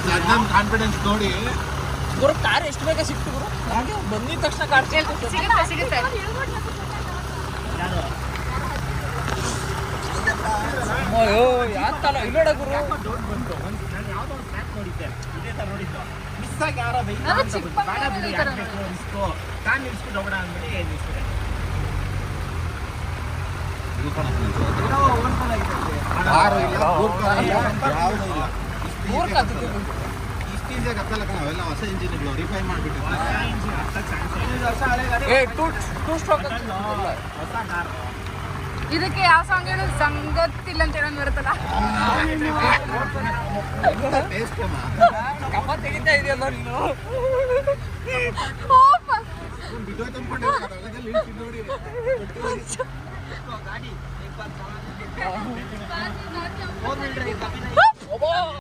ನನ್ನ ಕಾನ್ಫಿಡೆನ್ಸ್ ನೋಡಿ ಗುರು ಕಾರ್ ಎಷ್ಟು ಬೇಗ ಸಿಕ್ತು ಗುರು ಹಾಗೆ ಬಂದಿದ ತಕ್ಷಣ ಕಾರ್ ಸಿಗುತ್ತೆ ಅಯ್ಯೋ ಯಾತಲ್ಲ ಇಲ್ಲೋಡ ಗುರು ಬಂತು ನಾನು ಯಾವುದೋ ಒಂದು ಟ್ರ್ಯಾಕ್ ನೋಡಿದ್ದೆ ಇದೇ ಥರ ನೋಡಿದ್ದು ಮಿಸ್ ಆಗಿ ಯಾರೋ ನಾನು ಚಿಕ್ಕಮಗಳೂರಲ್ಲಿ ಈ ಥರ ನಿಲ್ಸ್ಕೊ ಕಾರ್ ನಿಲ್ಸ್ಕೊಂಡು ಹೋಗೋಣ ಅಂದ್ಬಿಟ್ಟು ನಿಲ್ಸ್ಬಿಟ್ಟೆ ಇಷ್ಟು ಈಸಿಯಾಗಿ ಹತ್ತಲ್ಲ ಅವೆಲ್ಲ ಹೊಸ ಇಂಜಿನ್ಗಳು ರಿಫೈನ್ ಮಾಡಿಬಿಟ್ಟು ಟೂ ಸ್ಟ್ರೋಕ್ ಹೊಸ ಕಾರ್ ಇದಕ್ಕೆ ಯಾವ ಸಾಂಗ್ ಹೇಳು ಸಂಗತ್ತಿಲ್ಲ ಅಂತ ಹೇಳೋದು ಬರುತ್ತಲ್ಲ ಕಪ್ಪ ತೆಗಿತಾ ಇದೆಯಲ್ಲ ನೀನು ನೋಡಿ